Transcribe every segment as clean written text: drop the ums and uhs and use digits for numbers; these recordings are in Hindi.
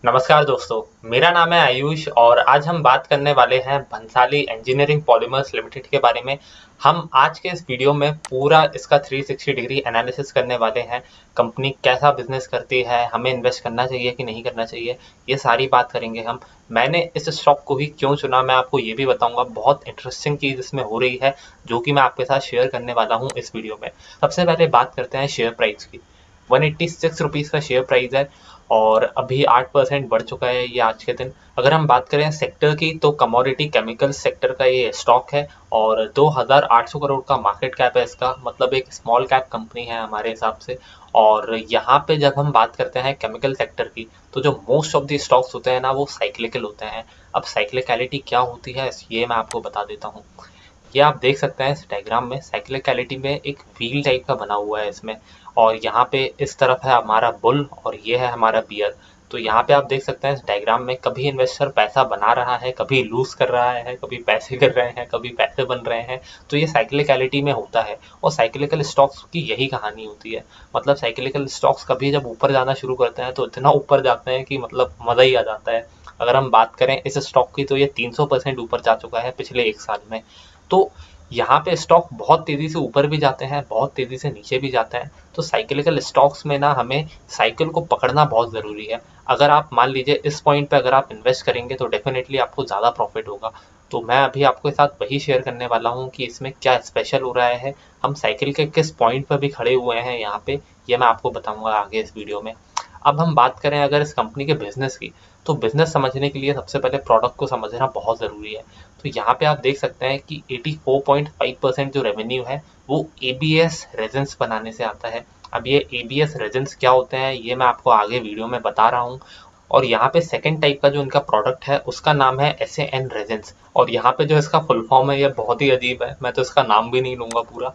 नमस्कार दोस्तों, मेरा नाम है आयुष और आज हम बात करने वाले हैं भंसाली इंजीनियरिंग पॉलीमर्स लिमिटेड के बारे में। हम आज के इस वीडियो में पूरा इसका 360 डिग्री एनालिसिस करने वाले हैं। कंपनी कैसा बिजनेस करती है, हमें इन्वेस्ट करना चाहिए कि नहीं करना चाहिए, ये सारी बात करेंगे हम। मैंने इस स्टॉक को ही क्यों चुना, मैं आपको ये भी बताऊंगा। बहुत इंटरेस्टिंग चीज़ इसमें हो रही है जो कि मैं आपके साथ शेयर करने वाला हूँ इस वीडियो में। सबसे पहले बात करते हैं शेयर प्राइस की। 186 रुपीज़ का शेयर प्राइस है और अभी 8% बढ़ चुका है ये आज के दिन। अगर हम बात करें सेक्टर की तो कमोडिटी केमिकल सेक्टर का ये स्टॉक है और 2800 करोड़ का मार्केट कैप है इसका, मतलब एक स्मॉल कैप कंपनी है हमारे हिसाब से। और यहाँ पे जब हम बात करते हैं केमिकल सेक्टर की तो जो मोस्ट ऑफ द स्टॉक्स होते हैं ना वो साइक्लिकल होते हैं। अब साइक्लिकलिटी क्या होती है ये मैं आपको बता देता हूँ। ये आप देख सकते हैं इस डायग्राम में, साइक्लिकलिटी में एक व्हील टाइप का बना हुआ है इसमें। और यहाँ पे इस तरफ है हमारा बुल और ये है हमारा बियर। तो यहाँ पे आप देख सकते हैं इस डायग्राम में कभी इन्वेस्टर पैसा बना रहा है, कभी लूज कर रहा है, कभी पैसे कर रहे हैं, कभी पैसे बन रहे हैं। तो ये साइक्लिकलिटी में होता है और साइक्लिकल स्टॉक्स की यही कहानी होती है। मतलब साइक्लिकल स्टॉक्स कभी जब ऊपर जाना शुरू करते हैं तो इतना ऊपर जाते हैं कि मतलब मजा ही आ जाता है। अगर हम बात करें इस स्टॉक की तो ये 300% ऊपर जा चुका है पिछले एक साल में। तो यहाँ पे स्टॉक बहुत तेजी से ऊपर भी जाते हैं, बहुत तेजी से नीचे भी जाते हैं। तो साइक्लिकल स्टॉक्स में ना हमें साइकिल को पकड़ना बहुत ज़रूरी है। अगर आप मान लीजिए इस पॉइंट पे अगर आप इन्वेस्ट करेंगे तो डेफिनेटली आपको ज़्यादा प्रॉफिट होगा। तो मैं अभी आपके साथ वही शेयर करने वाला हूँ कि इसमें क्या स्पेशल हो रहा है, हम साइकिल के किस पॉइंट पर भी खड़े हुए हैं यहाँ पे, ये मैं आपको बताऊंगा आगे इस वीडियो में। अब हम बात करें अगर इस कंपनी के बिजनेस की, तो बिजनेस समझने के लिए सबसे पहले प्रोडक्ट को समझना बहुत ज़रूरी है। तो यहाँ पे आप देख सकते हैं कि 84.5% जो रेवेन्यू है वो एबीएस रेजिन्स बनाने से आता है। अब ये एबीएस रेजिन्स क्या होते हैं ये मैं आपको आगे वीडियो में बता रहा हूँ। और यहाँ पे सेकंड टाइप का जो इनका प्रोडक्ट है उसका नाम है एस ए एन रेजिन्स। और यहाँ पे जो इसका फुल फॉर्म है ये बहुत ही अजीब है, मैं तो इसका नाम भी नहीं लूंगा पूरा।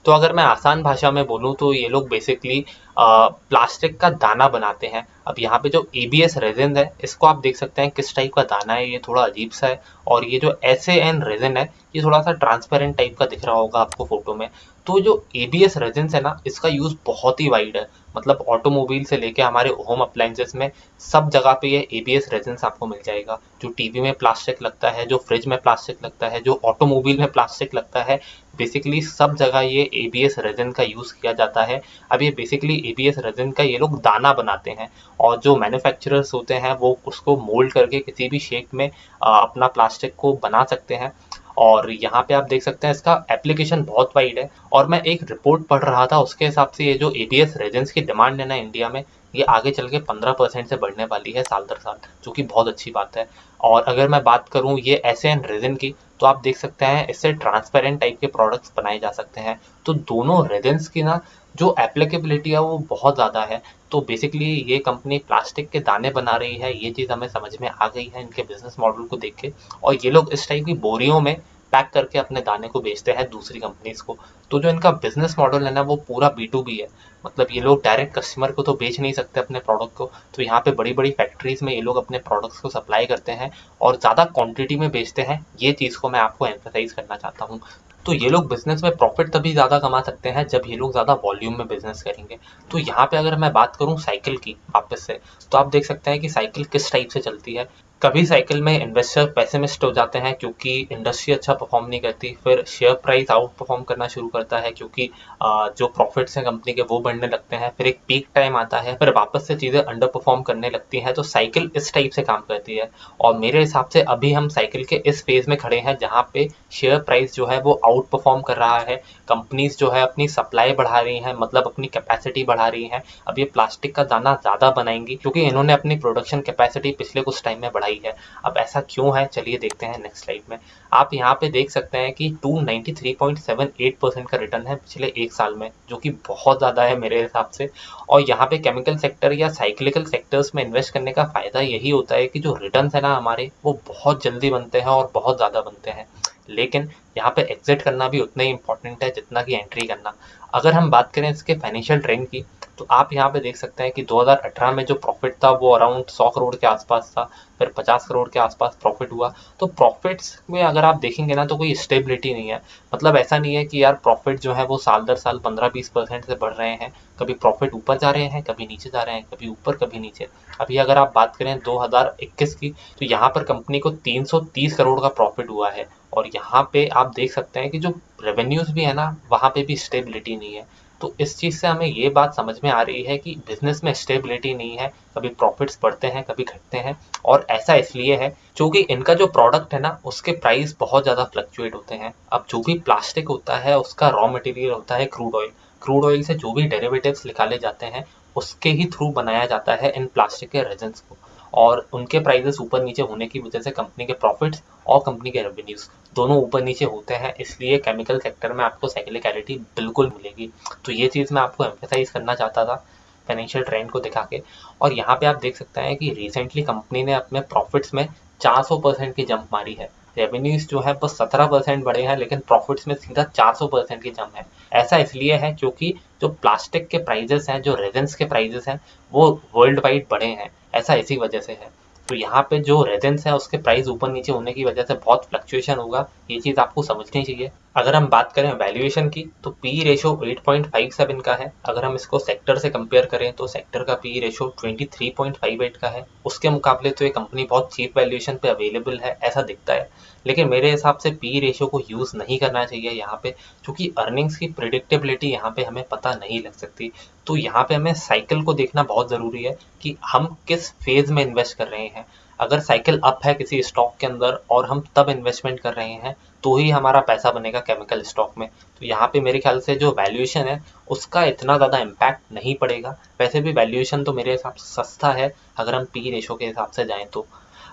तो अगर मैं आसान भाषा में बोलूँ तो ये लोग बेसिकली प्लास्टिक का दाना बनाते हैं। अब यहाँ पे जो एबीएस रेजिन है इसको आप देख सकते हैं किस टाइप का दाना है, ये थोड़ा अजीब सा है। और ये जो एस ए एन रेजिन है ये थोड़ा सा ट्रांसपेरेंट टाइप का दिख रहा होगा आपको फोटो में। तो जो एबीएस रेजिन है ना इसका यूज बहुत ही वाइड है। मतलब ऑटोमोबाइल से लेके हमारे होम अप्लायंसेस में सब जगह पे ये एबीएस रेजिन आपको मिल जाएगा। जो टीवी में प्लास्टिक लगता है, जो फ्रिज में प्लास्टिक लगता है, जो ऑटोमोबाइल में प्लास्टिक लगता है, बेसिकली सब जगह ये एबीएस रेजिन का यूज किया जाता है। अब ये बेसिकली एबीएस रेजिन का ये लोग दाना बनाते हैं और जो मैन्युफैक्चरर्स होते हैं वो उसको मोल्ड करके किसी भी शेप में अपना प्लास्टिक को बना सकते हैं। और यहाँ पे आप देख सकते हैं इसका एप्लीकेशन बहुत वाइड है। और मैं एक रिपोर्ट पढ़ रहा था उसके हिसाब से ये जो एबीएस रेजिन्स की डिमांड है ना इंडिया में, ये आगे चल के 15% से बढ़ने वाली है साल दर साल, जो कि बहुत अच्छी बात है। और अगर मैं बात करूँ ये एस एन रेजिन की, तो आप देख सकते हैं इससे ट्रांसपेरेंट टाइप के प्रोडक्ट्स बनाए जा सकते हैं। तो दोनों रेजिन्स की ना जो एप्लीकेबिलिटी है वो बहुत ज़्यादा है। तो बेसिकली ये कंपनी प्लास्टिक के दाने बना रही है, ये चीज़ हमें समझ में आ गई है इनके बिजनेस मॉडल को देख के। और ये लोग इस टाइप की बोरियों में पैक करके अपने दाने को बेचते हैं दूसरी कंपनीज को। तो जो इनका बिजनेस मॉडल है ना वो पूरा बी टू बी है। मतलब ये लोग डायरेक्ट कस्टमर को तो बेच नहीं सकते अपने प्रोडक्ट को, तो यहाँ पे बड़ी बड़ी फैक्ट्रीज में ये लोग अपने प्रोडक्ट्स को सप्लाई करते हैं और ज़्यादा क्वांटिटी में बेचते हैं। ये चीज़ को मैं आपको एम्फेसाइज करना चाहता हूँ। तो ये लोग बिजनेस में प्रॉफिट तभी ज़्यादा कमा सकते हैं जब ये लोग ज़्यादा वॉल्यूम में बिजनेस करेंगे। तो यहाँ पे अगर मैं बात करूँ साइकिल की वापस से, तो आप देख सकते हैं कि साइकिल किस टाइप से चलती है। कभी साइकिल में इन्वेस्टर पेसिमिस्ट हो जाते हैं क्योंकि इंडस्ट्री अच्छा परफॉर्म नहीं करती, फिर शेयर प्राइस आउट परफॉर्म करना शुरू करता है क्योंकि जो प्रॉफिट्स हैं कंपनी के वो बढ़ने लगते हैं, फिर एक पीक टाइम आता है, फिर वापस से चीज़ें अंडर परफॉर्म करने लगती हैं। तो साइकिल इस टाइप से काम करती है। और मेरे हिसाब से अभी हम साइकिल के इस फेज में खड़े हैं जहाँ पे शेयर प्राइस जो है वो आउट परफॉर्म कर रहा है। कंपनीज जो है अपनी सप्लाई बढ़ा रही हैं, मतलब अपनी कैपेसिटी बढ़ा रही हैं। अब ये प्लास्टिक का दाना ज़्यादा बनाएंगी क्योंकि इन्होंने अपनी प्रोडक्शन कैपेसिटी पिछले कुछ टाइम में बढ़ाई है। अब ऐसा क्यों है चलिए देखते हैं नेक्स्ट स्लाइड में। आप यहाँ पे देख सकते हैं कि 293.78% का रिटर्न है पिछले एक साल में, जो कि बहुत ज़्यादा है मेरे हिसाब से। और यहाँ पे केमिकल सेक्टर या साइक्लिकल सेक्टर्स में इन्वेस्ट करने का फ़ायदा यही होता है कि जो रिटर्न्स है ना हमारे वो बहुत जल्दी बनते हैं और बहुत ज़्यादा बनते हैं। लेकिन यहाँ पे एग्जिट करना भी उतना ही इंपॉर्टेंट है जितना कि एंट्री करना। अगर हम बात करें इसके फाइनेंशियल ट्रेंड की, तो आप यहाँ पे देख सकते हैं कि 2018 में जो प्रॉफिट था वो अराउंड 100 करोड़ के आसपास था, फिर 50 करोड़ के आसपास प्रॉफिट हुआ। तो प्रॉफिट्स में अगर आप देखेंगे ना तो कोई स्टेबिलिटी नहीं है। मतलब ऐसा नहीं है कि यार प्रॉफिट जो है वो साल दर साल 15-20% से बढ़ रहे हैं, कभी प्रॉफिट ऊपर जा रहे हैं, कभी नीचे जा रहे हैं, कभी ऊपर कभी नीचे। अभी अगर आप बात करें 2021 की, तो यहाँ पर कंपनी को 330 करोड़ का प्रॉफिट हुआ है। और यहाँ पे आप देख सकते हैं कि जो रेवेन्यूज भी है ना, वहाँ पे भी स्टेबिलिटी नहीं है। तो इस चीज़ से हमें ये बात समझ में आ रही है कि बिजनेस में स्टेबिलिटी नहीं है, कभी प्रॉफिट्स बढ़ते हैं कभी घटते हैं। और ऐसा इसलिए है क्योंकि इनका जो प्रोडक्ट है ना उसके प्राइस बहुत ज़्यादा फ्लक्चुएट होते हैं। अब जो भी प्लास्टिक होता है उसका रॉ मटेरियल होता है क्रूड ऑयल। क्रूड ऑयल से जो भी डेरिवेटिव्स निकाले जाते हैं उसके ही थ्रू बनाया जाता है इन प्लास्टिक के रेजन्स को। और उनके प्राइसेस ऊपर नीचे होने की वजह से कंपनी के प्रॉफिट्स और कंपनी के रेवेन्यूज दोनों ऊपर नीचे होते हैं, इसलिए केमिकल सेक्टर में आपको साइक्लिकलिटी बिल्कुल मिलेगी। तो ये चीज़ मैं आपको एम्फेसाइज करना चाहता था फाइनेंशियल ट्रेंड को दिखा के। और यहाँ पे आप देख सकते हैं कि रिसेंटली कंपनी ने अपने प्रॉफिट्स में 400% की जंप मारी है। रेवेन्यूज जो है बस 17% बढ़े हैं, लेकिन प्रॉफिट्स में सीधा 400% की जंप है। ऐसा इसलिए है क्योंकि जो प्लास्टिक के प्राइजेस हैं, जो रेजन्स के प्राइजेस हैं, वो वर्ल्ड वाइड बढ़े हैं। ऐसा इसी वजह से है। तो यहाँ पे जो रेजन्स है उसके प्राइस ऊपर नीचे होने की वजह से बहुत फ्लक्चुएशन होगा, ये चीज़ आपको समझनी चाहिए। अगर हम बात करें वैल्यूएशन की, तो पी रेशो 8.57 का है। अगर हम इसको सेक्टर से कंपेयर करें तो सेक्टर का पी रेशो 23.58 का है। उसके मुकाबले तो ये कंपनी बहुत चीप वैल्यूएशन पे अवेलेबल है ऐसा दिखता है। लेकिन मेरे हिसाब से पी रेशो को यूज़ नहीं करना चाहिए यहाँ पे, क्योंकि अर्निंग्स की प्रिडिक्टेबिलिटी यहाँ पे हमें पता नहीं लग सकती। तो यहाँ पे हमें साइकिल को देखना बहुत ज़रूरी है कि हम किस फेज में इन्वेस्ट कर रहे हैं। अगर साइकिल अप है किसी स्टॉक के अंदर और हम तब इन्वेस्टमेंट कर रहे हैं तो ही हमारा पैसा बनेगा केमिकल स्टॉक में। तो यहाँ पे मेरे ख्याल से जो वैल्यूएशन है उसका इतना ज़्यादा इम्पैक्ट नहीं पड़ेगा। वैसे भी वैल्यूएशन तो मेरे हिसाब से सस्ता है अगर हम पी रेशो के हिसाब से जाएँ तो।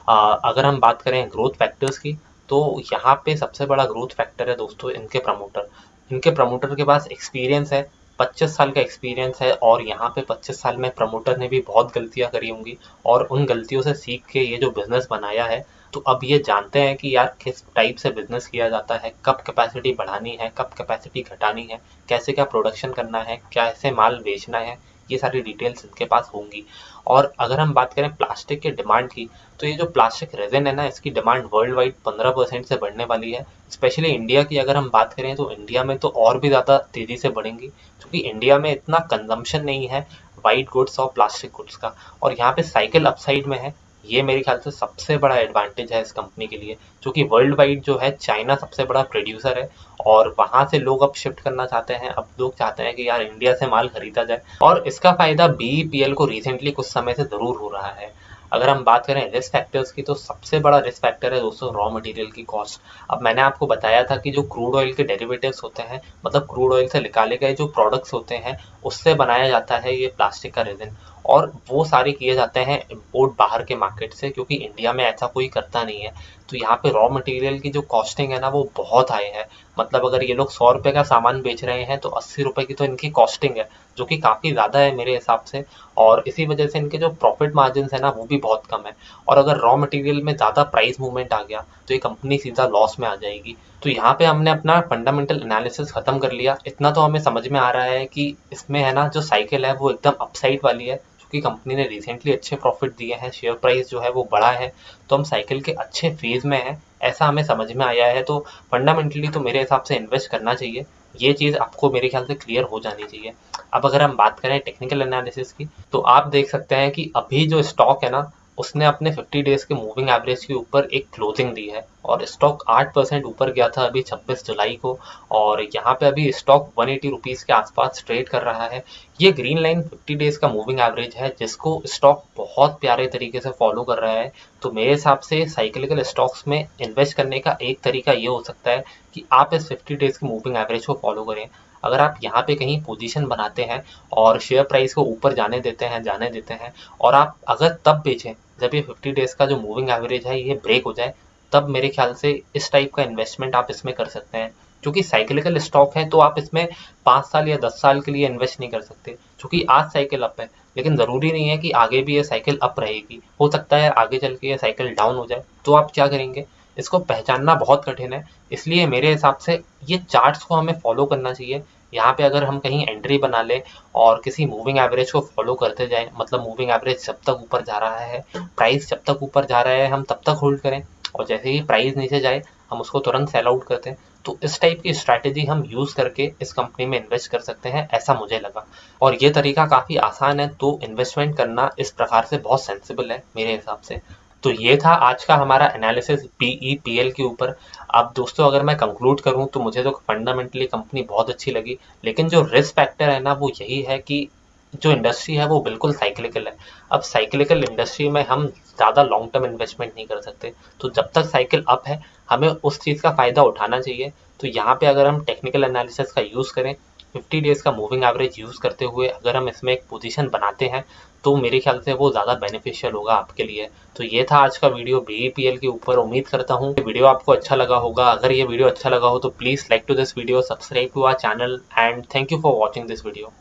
अगर हम बात करें ग्रोथ फैक्टर्स की, तो यहाँ पे सबसे बड़ा ग्रोथ फैक्टर है दोस्तों इनके प्रमोटर। इनके प्रमोटर के पास एक्सपीरियंस है, 25 साल का एक्सपीरियंस है। और यहाँ पे 25 साल में प्रमोटर ने भी बहुत गलतियां करी होंगी और उन गलतियों से सीख के ये जो बिजनेस बनाया है। तो अब ये जानते हैं कि यार किस टाइप से बिजनेस किया जाता है, कब कैपेसिटी बढ़ानी है, कब कैपेसिटी घटानी है, कैसे क्या प्रोडक्शन करना है, कैसे माल बेचना है, ये सारी डिटेल्स इनके पास होंगी। और अगर हम बात करें प्लास्टिक के डिमांड की, तो ये जो प्लास्टिक रेजिन है ना इसकी डिमांड वर्ल्ड वाइड 15% से बढ़ने वाली है। स्पेशली इंडिया की अगर हम बात करें तो इंडिया में तो और भी ज़्यादा तेज़ी से बढ़ेंगी, क्योंकि इंडिया में इतना कंजम्पशन नहीं है वाइट गुड्स और प्लास्टिक गुड्स का। और यहाँ पे साइकिल अपसाइड में है, ये मेरे ख्याल से सबसे बड़ा एडवांटेज है इस कंपनी के लिए, क्योंकि वर्ल्ड वाइड जो है चाइना सबसे बड़ा प्रोड्यूसर है और वहां से लोग अब शिफ्ट करना चाहते हैं। अब लोग चाहते हैं कि यार इंडिया से माल खरीदा जाए, और इसका फायदा बीईपीएल को रिसेंटली कुछ समय से जरूर हो रहा है। अगर हम बात करें रिस्क फैक्टर्स की, तो सबसे बड़ा रिस्क फैक्टर है दोस्तों रॉ मटेरियल की कॉस्ट। अब मैंने आपको बताया था कि जो क्रूड ऑयल के डेरिवेटिव्स होते हैं, मतलब क्रूड ऑयल से निकाले गए जो प्रोडक्ट्स होते हैं, उससे बनाया जाता है ये प्लास्टिक का रेजिन। और वो सारे किए जाते हैं इम्पोर्ट बाहर के मार्केट से, क्योंकि इंडिया में ऐसा कोई करता नहीं है। तो यहाँ पे रॉ मटेरियल की जो कॉस्टिंग है ना वो बहुत हाई है। मतलब अगर ये लोग 100 रुपए का सामान बेच रहे हैं तो 80 रुपए की तो इनकी कॉस्टिंग है, जो कि काफ़ी ज़्यादा है मेरे हिसाब से। और इसी वजह से इनके जो प्रॉफिट मार्जिन है ना वो भी बहुत कम है। और अगर रॉ मटेरियल में ज़्यादा प्राइस मूवमेंट आ गया तो ये कंपनी सीधा लॉस में आ जाएगी। तो यहाँ पे हमने अपना फंडामेंटल एनालिसिस खत्म कर लिया। इतना तो हमें समझ में आ रहा है कि इसमें है ना जो साइकिल है वो एकदम अपसाइड वाली है, क्योंकि कंपनी ने रिसेंटली अच्छे प्रॉफिट दिए हैं, शेयर प्राइस जो है वो बढ़ा है। तो हम साइकिल के अच्छे फेज में हैं, ऐसा हमें समझ में आया है। तो फंडामेंटली तो मेरे हिसाब से इन्वेस्ट करना चाहिए, ये चीज़ आपको मेरे ख्याल से क्लियर हो जानी चाहिए। अब अगर हम बात करें टेक्निकल एनालिसिस की, तो आप देख सकते हैं कि अभी जो स्टॉक है ना उसने अपने 50 डेज के मूविंग एवरेज के ऊपर एक क्लोजिंग दी है, और स्टॉक 8% ऊपर गया था अभी 26 जुलाई को। और यहाँ पे अभी स्टॉक 180 रुपीज़ के आसपास ट्रेड कर रहा है। ये ग्रीन लाइन 50 डेज का मूविंग एवरेज है जिसको स्टॉक बहुत प्यारे तरीके से फॉलो कर रहा है। तो मेरे हिसाब से साइक्लिकल स्टॉक्स में इन्वेस्ट करने का एक तरीका ये हो सकता है कि आप इस 50 डेज की मूविंग एवरेज को फॉलो करें। अगर आप यहाँ पे कहीं पोजीशन बनाते हैं और शेयर प्राइस को ऊपर जाने देते हैं और आप अगर तब बेचें जब ये 50 डेज का जो मूविंग एवरेज है ये ब्रेक हो जाए, तब मेरे ख्याल से इस टाइप का इन्वेस्टमेंट आप इसमें कर सकते हैं। क्योंकि साइक्लिकल स्टॉक है तो आप इसमें 5 साल या 10 साल के लिए इन्वेस्ट नहीं कर सकते, क्योंकि आज साइकिल अप है लेकिन ज़रूरी नहीं है कि आगे भी ये साइकिल अप रहेगी। हो सकता है आगे चल के ये साइकिल डाउन हो जाए, तो आप क्या करेंगे? इसको पहचानना बहुत कठिन है। इसलिए मेरे हिसाब से ये चार्ट्स को हमें फॉलो करना चाहिए। यहाँ पे अगर हम कहीं एंट्री बना लें और किसी मूविंग एवरेज को फॉलो करते जाएं, मतलब मूविंग एवरेज जब तक ऊपर जा रहा है, प्राइस जब तक ऊपर जा रहा है, हम तब तक होल्ड करें, और जैसे ही प्राइस नीचे जाए हम उसको तुरंत सेल आउट करते हैं। तो इस टाइप की स्ट्रैटेजी हम यूज़ करके इस कंपनी में इन्वेस्ट कर सकते हैं, ऐसा मुझे लगा। और ये तरीका काफ़ी आसान है, तो इन्वेस्टमेंट करना इस प्रकार से बहुत सेंसिबल है मेरे हिसाब से। तो ये था आज का हमारा एनालिसिस पीई पीएल के ऊपर। अब दोस्तों अगर मैं कंक्लूड करूं तो मुझे तो फंडामेंटली कंपनी बहुत अच्छी लगी, लेकिन जो रिस्क फैक्टर है ना वो यही है कि जो इंडस्ट्री है वो बिल्कुल साइक्लिकल है। अब साइक्लिकल इंडस्ट्री में हम ज़्यादा लॉन्ग टर्म इन्वेस्टमेंट नहीं कर सकते। तो जब तक साइकिल अप है हमें उस चीज़ का फ़ायदा उठाना चाहिए। तो यहाँ पे अगर हम टेक्निकल एनालिसिस का यूज़ करें, 50 डेज़ का मूविंग एवरेज यूज़ करते हुए अगर हम इसमें एक पोजीशन बनाते हैं, तो मेरे ख्याल से वो ज़्यादा बेनिफिशियल होगा आपके लिए। तो ये था आज का वीडियो बीईपीएल के ऊपर। उम्मीद करता हूँ वीडियो आपको अच्छा लगा होगा। अगर ये वीडियो अच्छा लगा हो तो please like to this video, subscribe to our channel, and thank you for watching this video.